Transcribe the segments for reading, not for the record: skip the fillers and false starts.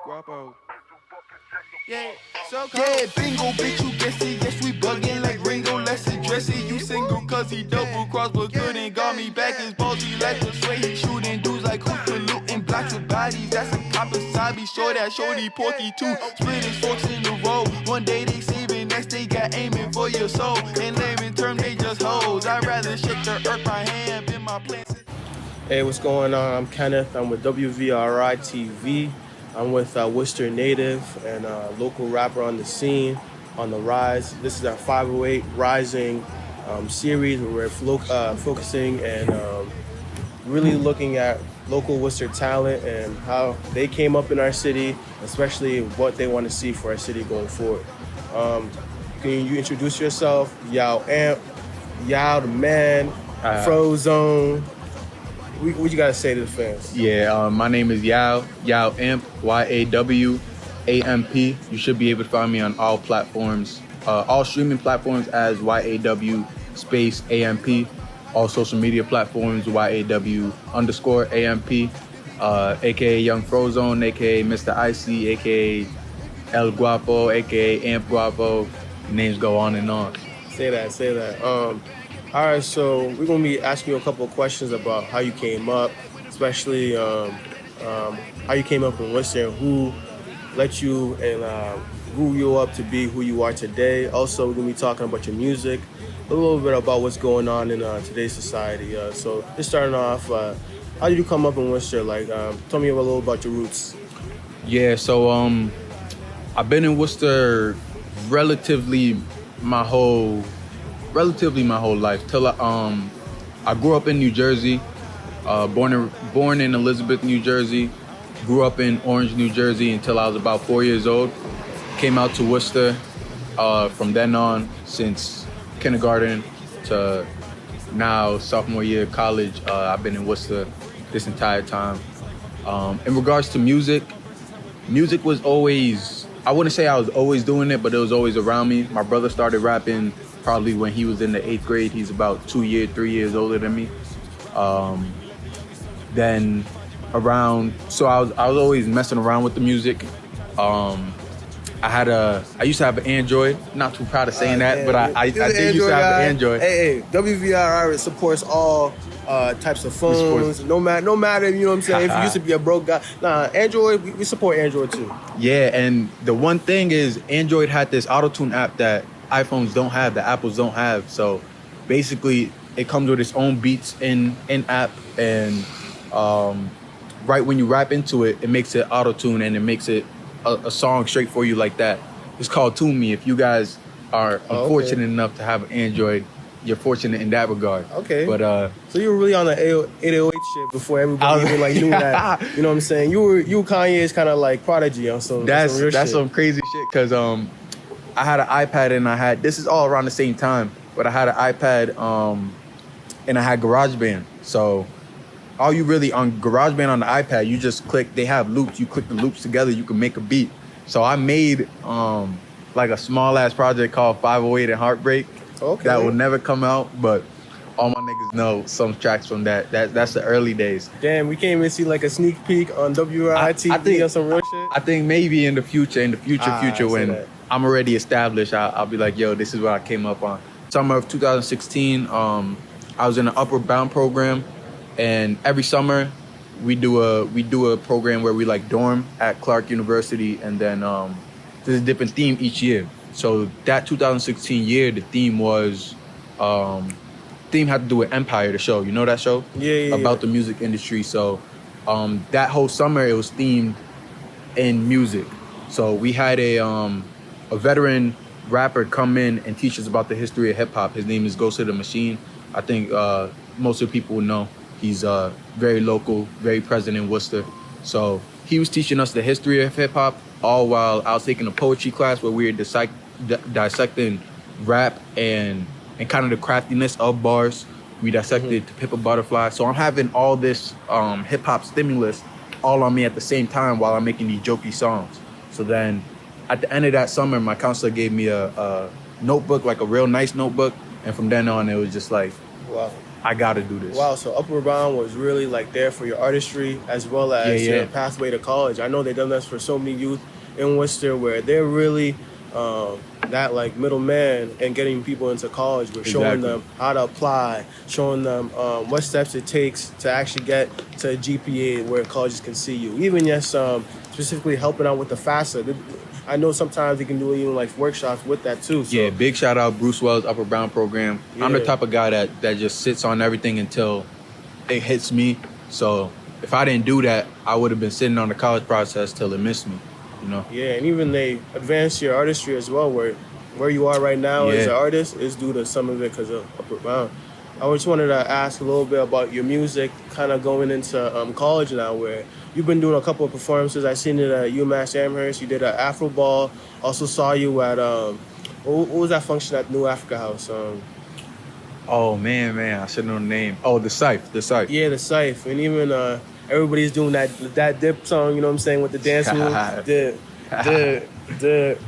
Guapo. Yeah, so cold. Yeah, bingo, bitch, you guess it. Yes, we bugging like Ringo. Let's address it. You single, cause he double cross, but couldn't got me back. His ballsy like the sway. He shooting dudes like who's polluting blocks of bodies. That's a cop aside. Be sure that shorty porky too. Split his forks in the road. One day they saving, next they got aiming for your soul. And naming term, they just hoes. I'd rather shake the earth by hand in my plants. Hey, what's going on? I'm Kenneth. I'm with WVRI TV. I'm with Worcester native and local rapper on the scene, on the rise. This is our 508 Rising series where we're focusing and really looking at local Worcester talent and how they came up in our city, especially what they want to see for our city going forward. Can you introduce yourself? Yaw Amp, Yaw the man, Frozone. What you gotta say to the fans? Yeah, my name is Yaw Amp, YAWAMP. You should be able to find me on all platforms, all streaming platforms as YAW space AMP. All social media platforms YAW_AMP, aka Young Frozone, aka Mr. Icy, aka El Guapo, aka Amp Guapo. Names go on and on. Say that. All right, so we're going to be asking you a couple of questions about how you came up, especially how you came up in Worcester and who let you and grew you up to be who you are today. Also, we're going to be talking about your music, a little bit about what's going on in today's society. So just starting off, how did you come up in Worcester? Tell me a little about your roots. Yeah, so I've been in Worcester relatively my whole life till I grew up in New Jersey, born in Elizabeth, New Jersey, grew up in Orange, New Jersey until I was about 4 years old. Came out to Worcester from then on, since kindergarten to now sophomore year of college. I've been in Worcester this entire time. In regards to music was always, I wouldn't say I was always doing it, but it was always around me. My brother started rapping probably when he was in the 8th grade. He's about 3 years older than me. Then around, so I was always messing around with the music. I used to have an Android. Not too proud of saying that, but I did used to have an Android. Hey, WVRI supports all types of phones. No matter, you know what I'm saying? If you used to be a broke guy, Android, we support Android too. Yeah, and the one thing is, Android had this auto-tune app that iPhones don't have, the Apples don't have. So basically it comes with its own beats in app, and right when you rap into it, it makes it auto-tune and it makes it a song straight for you like that. It's called Tune Me. If you guys are unfortunate enough to have an Android, you're fortunate in that regard. Okay. But so you were really on the 808 shit before everybody even knew that. You know what I'm saying? You were Kanye's kind of like prodigy on some that's shit. some crazy shit, because I had an iPad and this is all around the same time, but I had an iPad and I had GarageBand. So all you really on GarageBand on the iPad, you just click, they have loops, you click the loops together, you can make a beat. So I made like a small ass project called 508 and Heartbreak. Okay. That will never come out, but all my niggas know some tracks from that. That's the early days. Damn, we can't even see like a sneak peek on WVRI TV or some real shit. I think maybe in the future when I'm already established, I'll be like, yo, this is what I came up on. Summer of 2016, I was in an Upward Bound program, and every summer we do a program where we like dorm at Clark University, and then there's a different theme each year. So that 2016 year, the theme was theme had to do with Empire, the show. You know that show? Yeah. About the music industry. So that whole summer it was themed in music. So we had a veteran rapper come in and teach us about the history of hip hop. His name is Ghost of the Machine. I think most of the people will know. He's very local, very present in Worcester. So he was teaching us the history of hip hop, all while I was taking a poetry class where we were dissecting rap and kind of the craftiness of bars. We dissected To Pimp a Butterfly. So I'm having all this hip hop stimulus all on me at the same time while I'm making these jokey songs. So then at the end of that summer, my counselor gave me a notebook, like a real nice notebook. And from then on, it was just like, wow. I gotta do this. Wow, so Upward Bound was really like there for your artistry as well as your pathway to college. I know they've done this for so many youth in Worcester where they're really that like middleman and getting people into college. We're showing them how to apply, showing them what steps it takes to actually get to a GPA where colleges can see you. Even specifically helping out with the FAFSA. I know sometimes they can do even like workshops with that too. So. Yeah, big shout out Bruce Wells Upward Bound program. Yeah. I'm the type of guy that just sits on everything until it hits me. So if I didn't do that, I would have been sitting on the college process till it missed me. You know? Yeah, and even they advance your artistry as well, where you are right now as an artist is due to some of it because of Upward Bound. I just wanted to ask a little bit about your music, kind of going into college now, where you've been doing a couple of performances. I seen it at UMass Amherst. You did an Afro Ball. Also saw you at what was that function at New Africa House? Oh man, I should know the name. Oh, the Scythe. Yeah, the Scythe, and even everybody's doing that dip song. You know what I'm saying, with the dance move.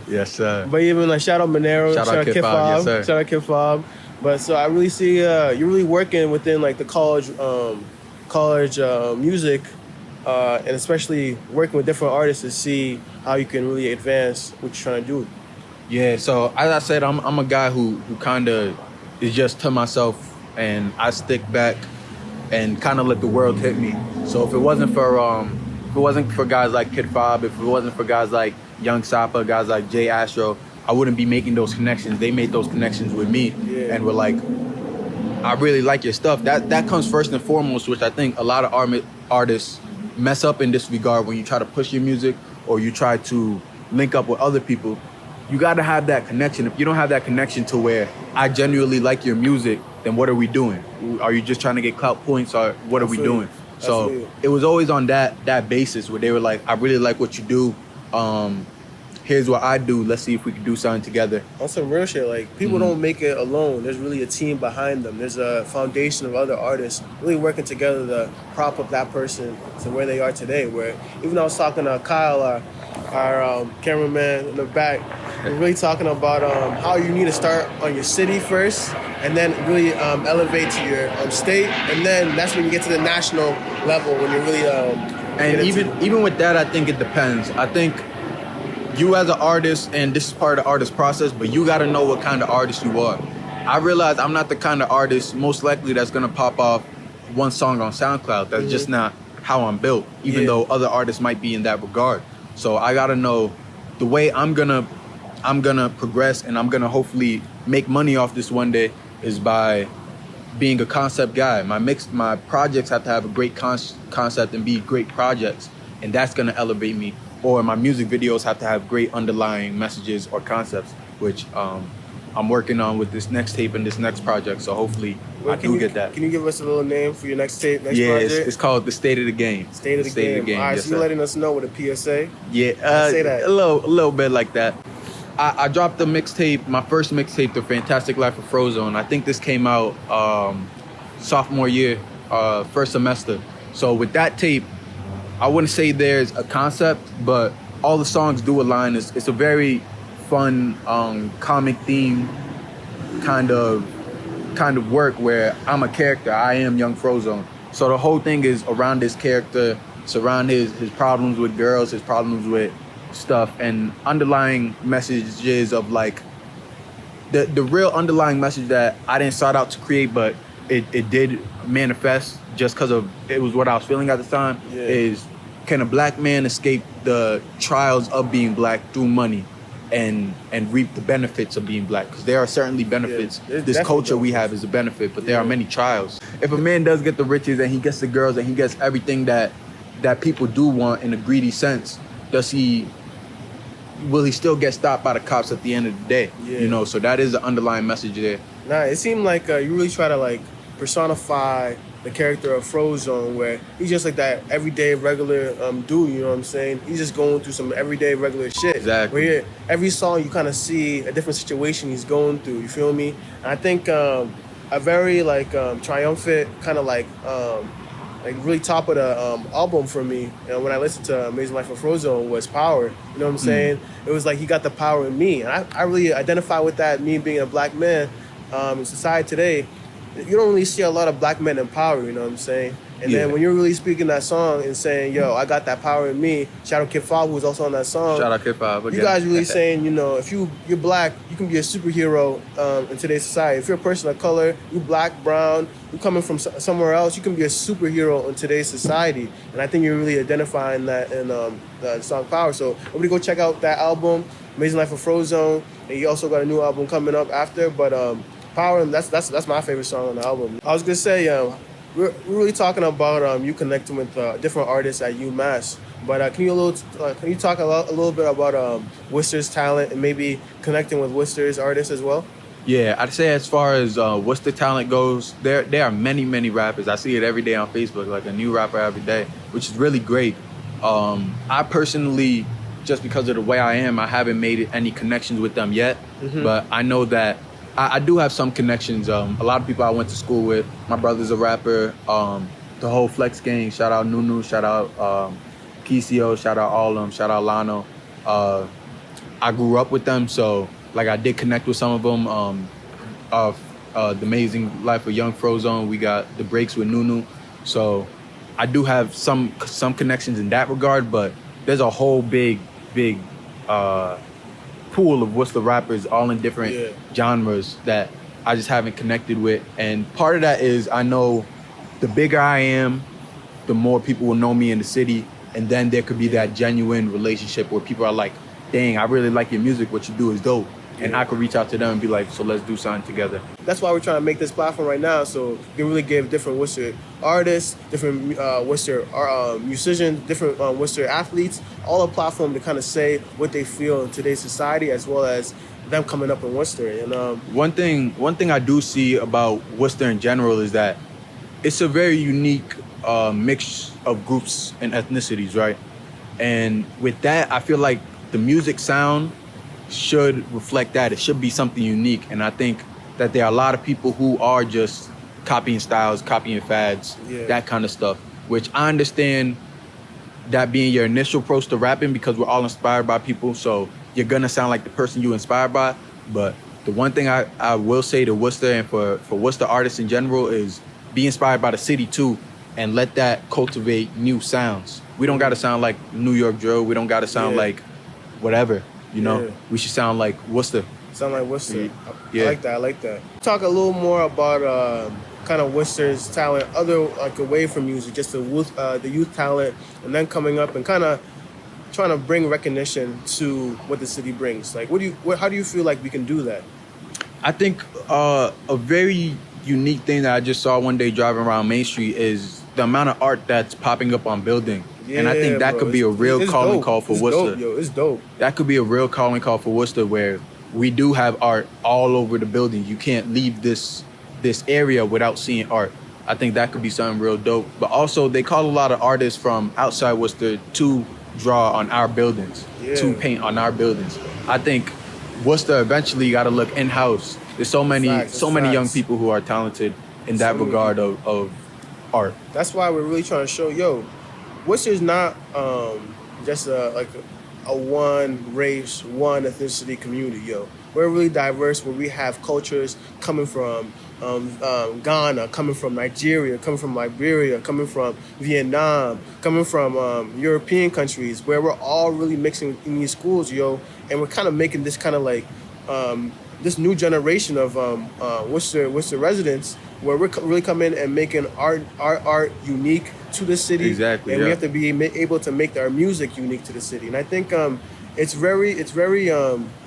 Yes, sir. But even like shout out Monero, shout out Kid Fob, yes, sir. Shout out Kid Fob. But so I really see you're really working within like the college music, and especially working with different artists to see how you can really advance what you're trying to do. Yeah. So as I said, I'm a guy who kind of is just to myself, and I stick back and kind of let the world hit me. So if it wasn't for guys like Kid Fob, if it wasn't for guys like Young Sapa, guys like Jay Astro, I wouldn't be making those connections. They made those connections with me, and were like, I really like your stuff. That comes first and foremost, which I think a lot of artists mess up in this regard when you try to push your music or you try to link up with other people. You got to have that connection. If you don't have that connection to where I genuinely like your music, then what are we doing? Are you just trying to get clout points, or what are we doing? So it was always on that basis where they were like, I really like what you do. Here's what I do. Let's see if we can do something together. On some real shit, like people don't make it alone. There's really a team behind them. There's a foundation of other artists really working together to prop up that person to where they are today. Where even I was talking to Kyle, our cameraman in the back, we're really talking about how you need to start on your city first, and then really elevate to your state, and then that's when you get to the national level when you're really. And even with that, I think it depends. I think you as an artist, and this is part of the artist process, but you got to know what kind of artist you are. I realize I'm not the kind of artist most likely that's gonna pop off one song on SoundCloud. That's just not how I'm built. Even though other artists might be in that regard. So I gotta know the way I'm gonna progress, and I'm gonna hopefully make money off this one day is by being a concept guy. My projects have to have a great concept and be great projects, and that's gonna elevate me. Or my music videos have to have great underlying messages or concepts, which I'm working on with this next tape and this next project. So hopefully I do get that. Can you give us a little name for your next tape, next project? Yeah, it's called The State of the Game. State of the Game. All right, so you're letting us know with a PSA? Yeah, say that. A little bit like that. I dropped the mixtape, my first mixtape, The Fantastic Life of Frozone. I think this came out sophomore year, first semester. So with that tape, I wouldn't say there's a concept, but all the songs do align. It's a very fun, comic theme kind of work where I'm a character. I am Young Frozone. So the whole thing is around this character. It's around his problems with girls, his problems with stuff, and underlying messages of like the real underlying message that I didn't start out to create, but it did manifest just because of it was what I was feeling at the time. Is can a black man escape the trials of being black through money and reap the benefits of being black? Because there are certainly benefits. This culture we have is a benefit, but there are many trials. If a man does get the riches and he gets the girls and he gets everything that people do want in a greedy sense, will he still get stopped by the cops at the end of the day? You know, so that is the underlying message there. Nah, it seemed like you really try to like personify the character of Frozone, where he's just like that everyday regular dude, you know what I'm saying? He's just going through some everyday regular shit. Exactly. Where every song you kind of see a different situation he's going through, you feel me? And I think a very like triumphant kind of like really top of the album for me, and when I listened to Amazing Life of Frozone, was Power. You know what I'm saying? It was like he got the power in me, and I really identify with that, me being a black man in society today. you don't really see a lot of black men in power, you know what I'm saying? And then when you're really speaking that song and saying, yo, I got that power in me, shout out Kid Five, who was also on that song. Shout out Kid Five again. You guys really saying, you know, if you're black, you can be a superhero in today's society. If you're a person of color, you black, brown, you coming from somewhere else, you can be a superhero in today's society. And I think you're really identifying that in the song Power. So everybody go check out that album, Amazing Life of Frozone. And he also got a new album coming up after. But Power, that's my favorite song on the album. I was gonna say, we're really talking about you connecting with different artists at UMass. But can you talk a little bit about Worcester's talent and maybe connecting with Worcester's artists as well? Yeah, I'd say as far as Worcester talent goes, there are many rappers. I see it every day on Facebook, like a new rapper every day, which is really great. I personally, just because of the way I am, I haven't made any connections with them yet. But I know that I do have some connections. A lot of people I went to school with. My brother's a rapper. The whole Flex gang. Shout out Nunu. Shout out PCO. Shout out all of them. Shout out Lano. I grew up with them, so like I did connect with some of them. The Amazing Life of Young Frozone. We got the breaks with Nunu. So I do have some connections in that regard, but there's a whole big pool of Worcester rappers all in different genres that I just haven't connected with. And part of that is I know the bigger I am, the more people will know me in the city. And then there could be that genuine relationship where people are like, dang, I really like your music. What you do is dope. And I could reach out to them and be like, so let's do something together. That's why we're trying to make this platform right now, so we can really give different Worcester artists, different Worcester musicians, different Worcester athletes, all a platform to kind of say what they feel in today's society, as well as them coming up in Worcester. And one thing I do see about Worcester in general is that it's a very unique mix of groups and ethnicities, right? And with that, I feel like the music sound should reflect that. It should be something unique. And I think that there are a lot of people who are just copying styles, copying fads, that kind of stuff, which I understand that being your initial approach to rapping because we're all inspired by people. So you're going to sound like the person you're inspired by. But the one thing I will say to Worcester and for Worcester artists in general is be inspired by the city too and let that cultivate new sounds. We don't got to sound like New York drill. We don't got to sound like whatever. You know, we should sound like Worcester. Sound like Worcester. I like that. Talk a little more about kind of Worcester's talent, other like away from music, just the youth talent, and then coming up and kind of trying to bring recognition to what the city brings. Like, how do you feel like we can do that? I think a very unique thing that I just saw one day driving around Main Street is the amount of art that's popping up on building. And I think that could be a real calling call for Worcester. It's dope. That could be a real calling call for Worcester where we do have art all over the building. You can't leave this area without seeing art. I think that could be something real dope. But also, they call a lot of artists from outside Worcester to draw on our buildings, to paint on our buildings. I think Worcester eventually got to look in-house. There's so many young people who are talented in that regard of art. That's why we're really trying to show, Worcester's not just a one race, one ethnicity community, We're really diverse where we have cultures coming from Ghana, coming from Nigeria, coming from Liberia, coming from Vietnam, coming from European countries where we're all really mixing in these schools, and we're kind of making this kind of like this new generation of Worcester residents where we're really coming and making art unique to the city. Exactly. And we have to be able to make our music unique to the city. And I think it's very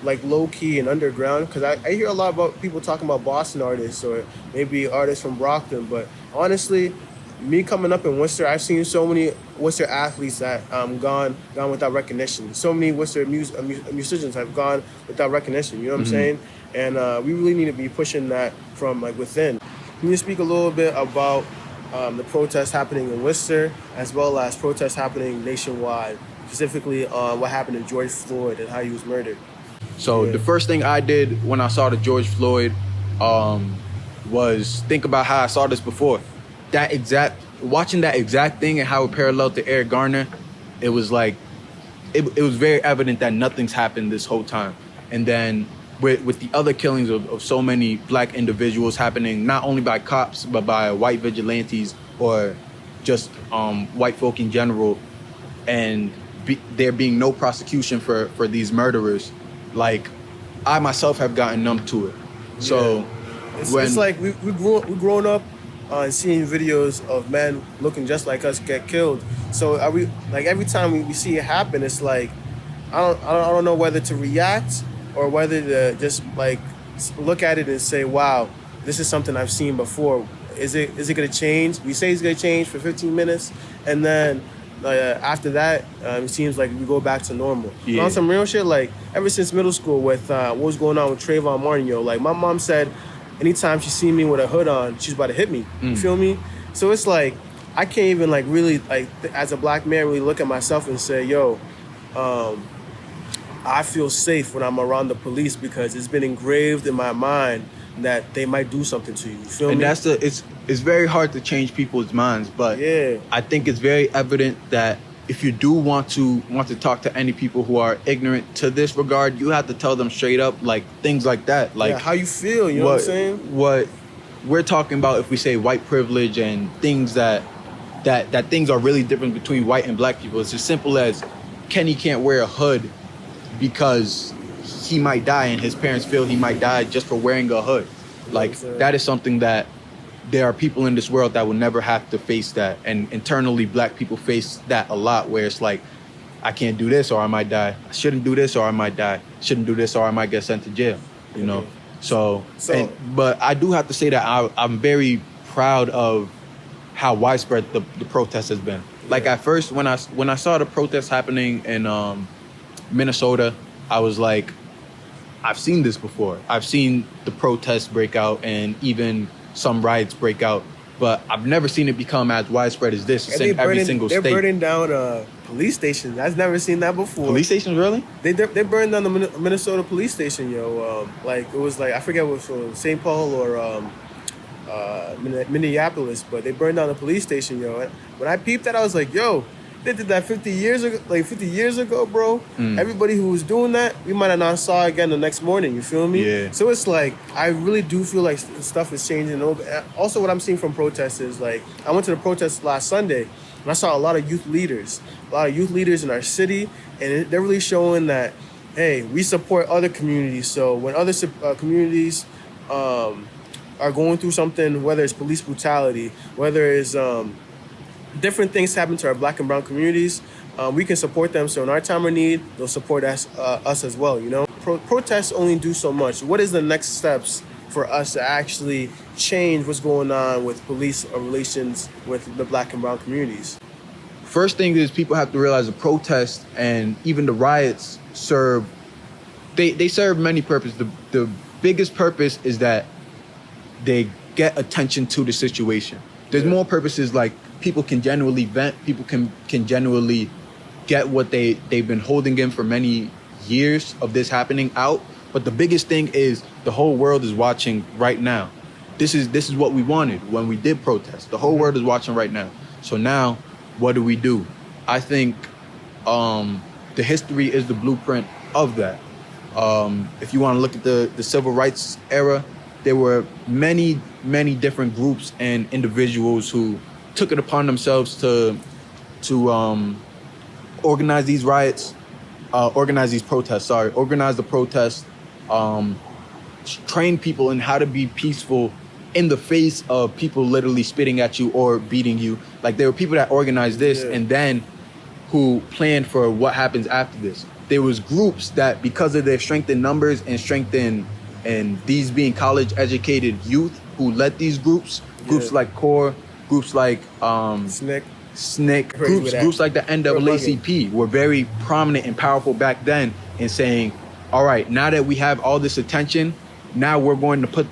like low key and underground because I hear a lot about people talking about Boston artists or maybe artists from Brockton. But honestly, me coming up in Worcester, I've seen so many Worcester athletes that gone without recognition. So many Worcester musicians have gone without recognition. You know what I'm saying? And we really need to be pushing that from like within. Can you speak a little bit about the protests happening in Worcester as well as protests happening nationwide, specifically what happened to George Floyd and how he was murdered? So the first thing I did when I saw the George Floyd was think about how I saw this before. Watching that exact thing and how it paralleled to Eric Garner, it was like, it was very evident that nothing's happened this whole time. And then with the other killings of so many black individuals happening not only by cops but by white vigilantes or just white folk in general, and there being no prosecution for these murderers, like I myself have gotten numb to it. So it's like we grown up seeing videos of men looking just like us get killed. So are we, like, every time we see it happen, it's like I don't know whether to react or whether to just like look at it and say, wow, this is something I've seen before. Is it going to change? We say it's going to change for 15 minutes, and then after that, it seems like we go back to normal. Yeah. On some real shit, like ever since middle school with what was going on with Trayvon Martin, like my mom said, anytime she see me with a hood on, she's about to hit me. You feel me? So it's like I can't even like really like as a black man really look at myself and say, yo, I feel safe when I'm around the police because it's been engraved in my mind that they might do something to you. You feel me? And it's very hard to change people's minds, but yeah. I think it's very evident that if you do want to talk to any people who are ignorant to this regard, you have to tell them straight up, like things like that, like how you feel. You know what I'm saying? What we're talking about, if we say white privilege and things that things are really different between white and black people, it's as simple as Kenny can't wear a hood because he might die and his parents feel he might die just for wearing a hood. Like, that is something that there are people in this world that will never have to face that. And internally, black people face that a lot, where it's like, I can't do this or I might die. I shouldn't do this or I might die. Shouldn't do this or I might get sent to jail, you know? But I do have to say that I'm very proud of how widespread the protest has been. Like, at first, when I saw the protest happening in Minnesota, I was like, I've seen this before. I've seen the protests break out and even some riots break out, but I've never seen it become as widespread as this in every single state. They're burning down police stations. I've never seen that before. Police stations, really? They burned down the Minnesota police station, yo. Like, it was like, I forget what it was, St. Paul or Minneapolis, but they burned down the police station, yo. And when I peeped that, I was like, yo, they did that 50 years ago, bro. Everybody who was doing that, we might have not saw again the next morning, you feel me? Yeah. So it's like, I really do feel like stuff is changing. Also, what I'm seeing from protests is, like, I went to the protest last Sunday, and I saw a lot of youth leaders in our city, and they're really showing that, hey, we support other communities. So when other communities are going through something, whether it's police brutality, whether it's different things happen to our black and brown communities, we can support them. So in our time of need, they'll support us as well, you know? Protests only do so much. What is the next steps for us to actually change what's going on with police relations with the black and brown communities? First thing is, people have to realize the protests and even the riots serve many purposes. The biggest purpose is that they get attention to the situation. There's more purposes, like people can genuinely vent, people can genuinely get what they've been holding in for many years of this happening out. But the biggest thing is the whole world is watching right now. This is what we wanted when we did protest. The whole world is watching right now. So now, what do? I think the history is the blueprint of that. If you want to look at the civil rights era, there were many different groups and individuals who took it upon themselves to organize these riots, organize the protests, train people in how to be peaceful in the face of people literally spitting at you or beating you. Like, there were people that organized this and then who planned for what happens after this. There was groups that, because of their strength in numbers and strength in these being college-educated youth who led these groups like CORE, groups like SNCC, groups like the NAACP were very prominent and powerful back then in saying, all right, now that we have all this attention, now we're going to put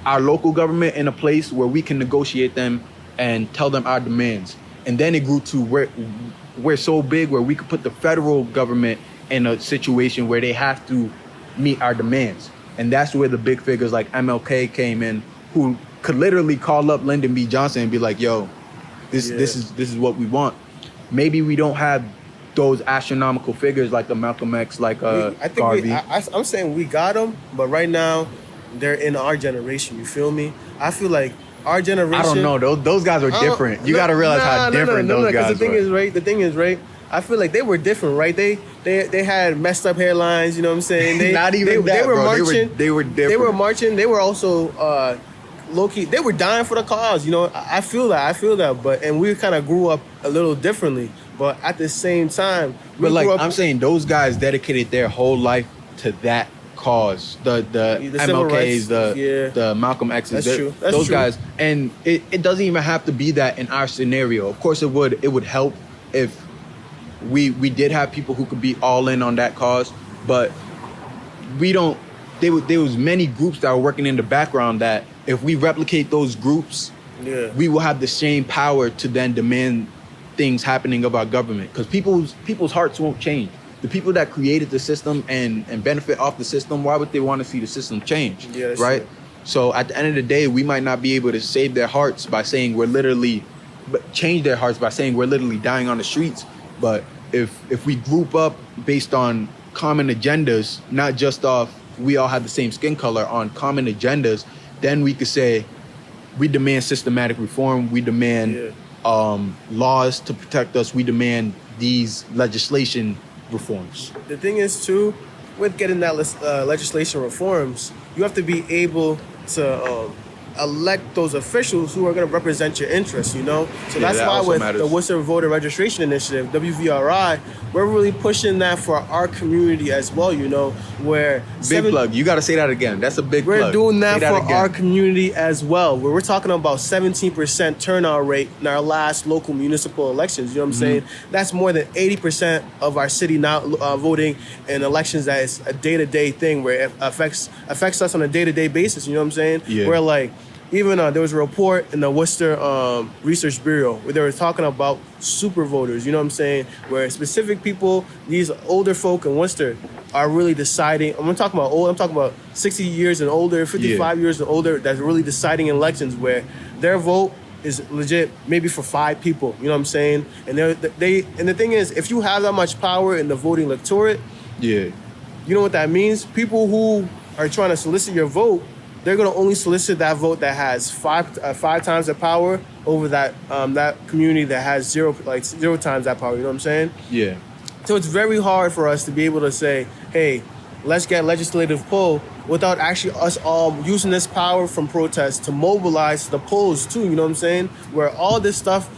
our local government in a place where we can negotiate them and tell them our demands. And then it grew to where we're so big where we could put the federal government in a situation where they have to meet our demands. And that's where the big figures like MLK came in, who could literally call up Lyndon B. Johnson and be like, yo, this is what we want. Maybe we don't have those astronomical figures like the Malcolm X, like Garvey. I'm saying we got them, but right now they're in our generation. You feel me? I feel like our generation. I don't know. Those guys are different. You got to realize how different those guys the thing were. The thing is, right? I feel like they were different, right? They had messed up hairlines. You know what I'm saying? Not even that, they were bro. marching. They were different. They were marching. They were also low key. They were dying for the cause. You know, I feel that. But and we kind of grew up a little differently. But at the same time, but like I'm saying, those guys dedicated their whole life to that cause. The MLKs, the Malcolm X's, That's true. Those guys. And it doesn't even have to be that in our scenario. Of course, it would help if we did have people who could be all in on that cause. But we don't. There was many groups that were working in the background that if we replicate those groups, we will have the same power to then demand things happening of our government, because people's hearts won't change. The people that created the system and benefit off the system, why would they want to see the system change? Right? True. So at the end of the day, we might not be able to save their hearts by saying change their hearts by saying we're literally dying on the streets. But if we group up based on common agendas, not just off we all have the same skin color, on common agendas, then we could say we demand systematic reform, we demand laws to protect us, we demand these legislation reforms. The thing is too, with getting that legislation reforms, you have to be able to elect those officials who are going to represent your interests, you know? So that's why with the Worcester Voter Registration Initiative, WVRI, we're really pushing that for our community as well, you know, where... Plug. You got to say that again. That's a big plug. We're doing that for our community as well, where we're talking about 17% turnout rate in our last local municipal elections, you know what I'm saying? That's more than 80% of our city now voting in elections that is a day-to-day thing where it affects us on a day-to-day basis, you know what I'm saying? Yeah. Where like... Even there was a report in the Worcester Research Bureau where they were talking about super voters, you know what I'm saying? Where specific people, these older folk in Worcester, are really deciding. I'm talking about old. I'm talking about 60 years and older, 55 years and older. That's really deciding in elections where their vote is legit, maybe for 5 people. You know what I'm saying? And the thing is, if you have that much power in the voting electorate, you know what that means. People who are trying to solicit your vote, they're going to only solicit that vote that has five times the power over that community that has zero times that power. You know what I'm saying? Yeah. So it's very hard for us to be able to say, hey, let's get legislative poll without actually us all using this power from protest to mobilize the polls too. You know what I'm saying? Where all this stuff,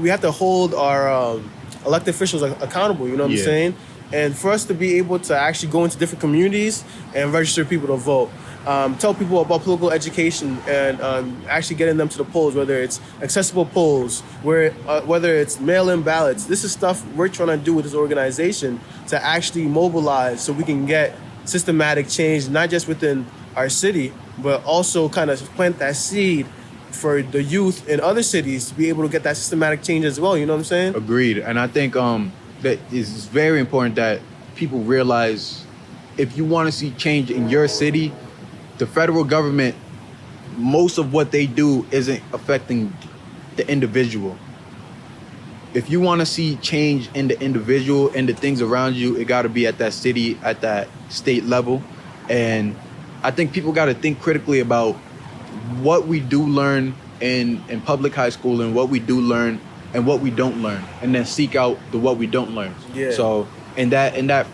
we have to hold our elected officials accountable. You know what I'm saying? And for us to be able to actually go into different communities and register people to vote. Tell people about political education and actually getting them to the polls, whether it's accessible polls, whether it's mail-in ballots. This is stuff we're trying to do with this organization to actually mobilize so we can get systematic change, not just within our city, but also kind of plant that seed for the youth in other cities to be able to get that systematic change as well. You know what I'm saying? Agreed. And I think that it's very important that people realize if you want to see change in your city, the federal government, most of what they do isn't affecting the individual. If you want to see change in the individual and the things around you, it got to be at that city, at that state level. And I think people got to think critically about what we do learn in public high school and what we do learn and what we don't learn, and then seek out the what we don't learn. So in that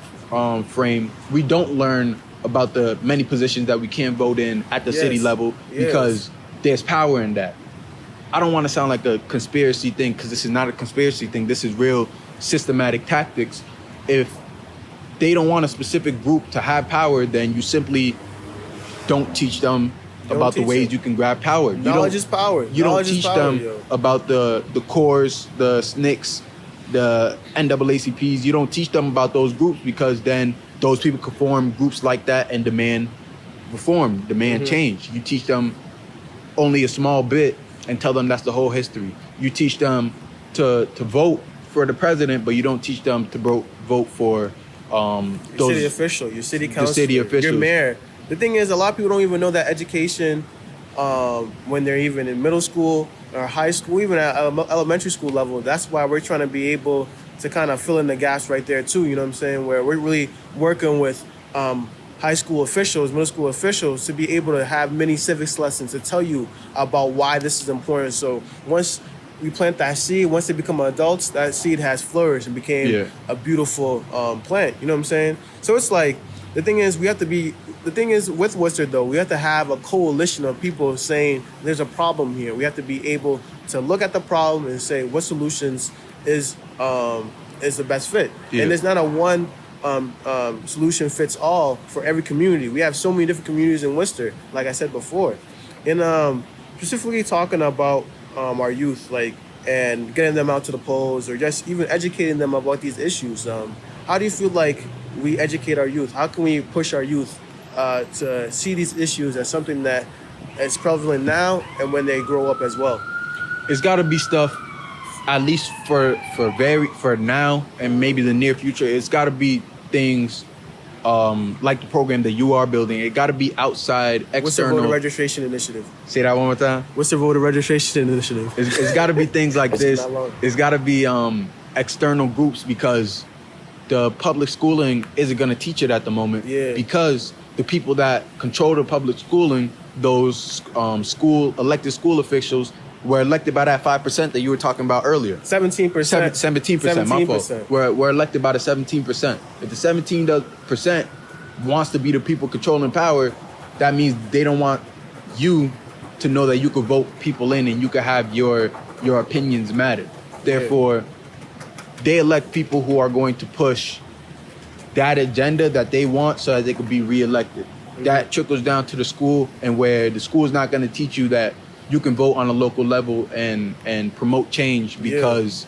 frame, we don't learn about the many positions that we can't vote in at the city level because there's power in that. I don't want to sound like a conspiracy thing, because this is not a conspiracy thing. This is real systematic tactics. If they don't want a specific group to have power, then you simply don't teach them about the ways you can grab power. Knowledge is power. You don't teach them about the cores, the SNCCs, the NAACPs. You don't teach them about those groups, because then those people could form groups like that and demand reform, demand change. You teach them only a small bit and tell them that's the whole history. You teach them to vote for the president, but you don't teach them to vote for your city official, your city council, your mayor. The thing is, a lot of people don't even know that education when they're even in middle school or high school, even at elementary school level. That's why we're trying to be able to kind of fill in the gaps right there too. You know what I'm saying? Where we're really working with high school officials, middle school officials to be able to have many civics lessons to tell you about why this is important. So once we plant that seed, once they become adults, that seed has flourished and became a beautiful plant. You know what I'm saying? So it's like, the thing is with Worcester though, we have to have a coalition of people saying there's a problem here. We have to be able to look at the problem and say what solutions is the best fit. And there's not a one solution fits all for every community. We have so many different communities in Worcester, like I said before. And specifically talking about our youth, like, and getting them out to the polls or just even educating them about these issues. How do you feel like we educate our youth? How can we push our youth to see these issues as something that is prevalent now and when they grow up as well? It's got to be stuff, at least for now and maybe the near future. It's got to be things like the program that you are building. It got to be outside, external. What's the voter registration initiative? Say that one more time. What's the voter registration initiative? It's got to be things like this. It's got to be external groups, because the public schooling isn't going to teach it at the moment. Because the people that control the public schooling, those elected school officials, were elected by that 5% that you were talking about earlier. 17%. 17%, my fault. We're elected by the 17%. If the 17% wants to be the people controlling power, that means they don't want you to know that you could vote people in and you could have your opinions matter. Therefore, they elect people who are going to push that agenda that they want so that they could be reelected. That trickles down to the school, and where the school is not going to teach you that you can vote on a local level and promote change, because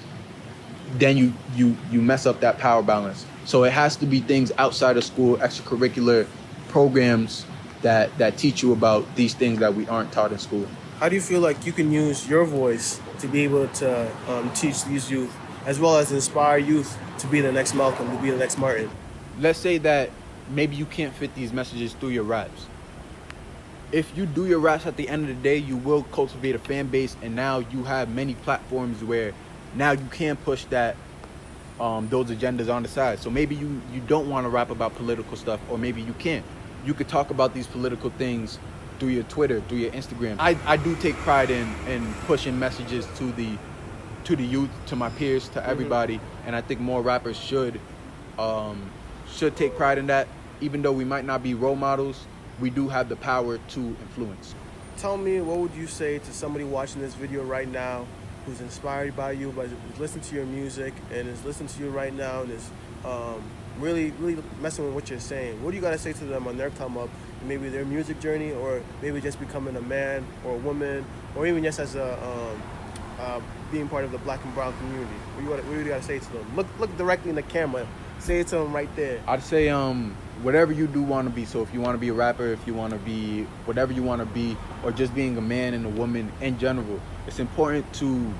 then you mess up that power balance. So it has to be things outside of school, extracurricular programs that teach you about these things that we aren't taught in school. How do you feel like you can use your voice to be able to teach these youth, as well as inspire youth to be the next Malcolm, to be the next Martin? Let's say that maybe you can't fit these messages through your raps. If you do your raps, at the end of the day, you will cultivate a fan base, and now you have many platforms where now you can push that those agendas on the side. So maybe you don't want to rap about political stuff, or maybe you can't. You could talk about these political things through your Twitter, through your Instagram. I do take pride in pushing messages to the youth, to my peers, to everybody, and I think more rappers should take pride in that. Even though we might not be role models, we do have the power to influence. Tell me, what would you say to somebody watching this video right now who's inspired by you, but who's listening to your music and is listening to you right now and is really messing with what you're saying? What do you got to say to them on their come up, maybe their music journey, or maybe just becoming a man or a woman, or even just as being part of the Black and brown community? What do you got to say to them? Look directly in the camera. Say it to them right there. I'd say whatever you do want to be. So if you want to be a rapper, if you want to be whatever you want to be, or just being a man and a woman in general, it's important to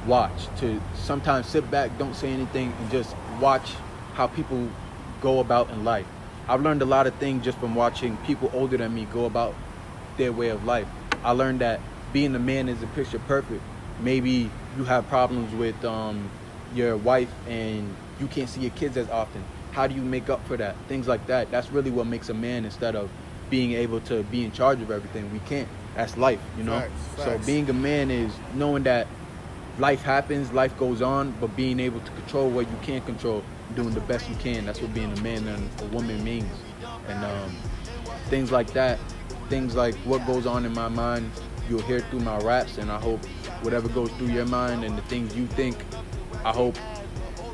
watch, to sometimes sit back, don't say anything, and just watch how people go about in life. I've learned a lot of things just from watching people older than me go about their way of life. I learned that being a man isn't picture perfect. Maybe you have problems with your wife and you can't see your kids as often. How do you make up for that? Things like that. That's really what makes a man, instead of being able to be in charge of everything. We can't. That's life, you know? Facts. So being a man is knowing that life happens, life goes on, but being able to control what you can't control, doing the best you can. That's what being a man and a woman means. And things like that, things like what goes on in my mind, you'll hear through my raps, and I hope whatever goes through your mind and the things you think, I hope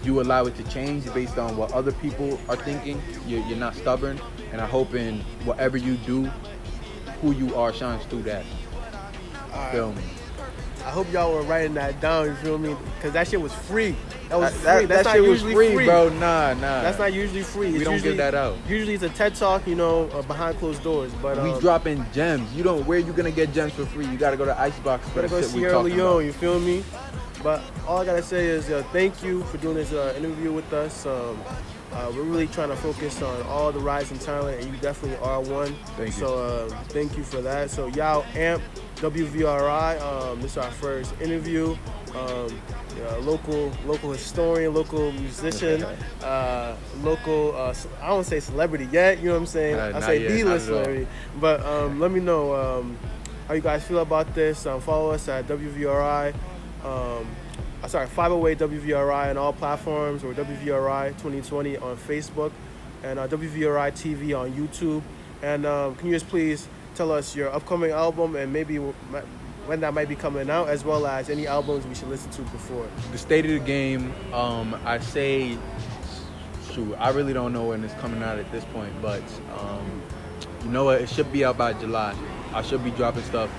you allow it to change based on what other people are thinking. You're not stubborn, and I hope in whatever you do, who you are shines through that. Feel me? I hope y'all were writing that down, you feel me? Because that shit was free. That was free. That That's not shit was usually free, bro. Nah. That's not usually free. We don't give that out. Usually it's a TED Talk, behind closed doors. But we dropping gems. Where you gonna get gems for free? You gotta go to Icebox. Gotta go to Sierra Leone, you feel me? But all I gotta say is thank you for doing this interview with us. We're really trying to focus on all the rising talent, and you definitely are one. Thank you. So thank you for that. So Yaw Amp, WVRI. This is our first interview. local historian, local musician, local. I don't say celebrity yet. You know what I'm saying? I Not say yet, B-list not at all. celebrity. But let me know how you guys feel about this. Follow us at WVRI. 508 WVRI on all platforms, or WVRI 2020 on Facebook, and WVRI TV on YouTube. And can you just please tell us your upcoming album and maybe when that might be coming out, as well as any albums we should listen to before? The state of the game, I say, shoot, I really don't know when it's coming out at this point, but you know what? It should be out by July. I should be dropping stuff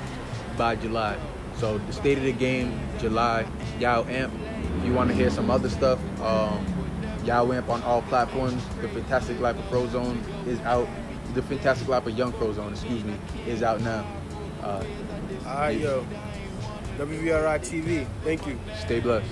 by July. So the state of the game, July, Yaw Amp. If you want to hear some other stuff, Yaw Amp on all platforms. The Fantastic Life of Frozone is out. The Fantastic Life of Young Frozone, is out now. All right, yo. WVRI TV. Thank you. Stay blessed.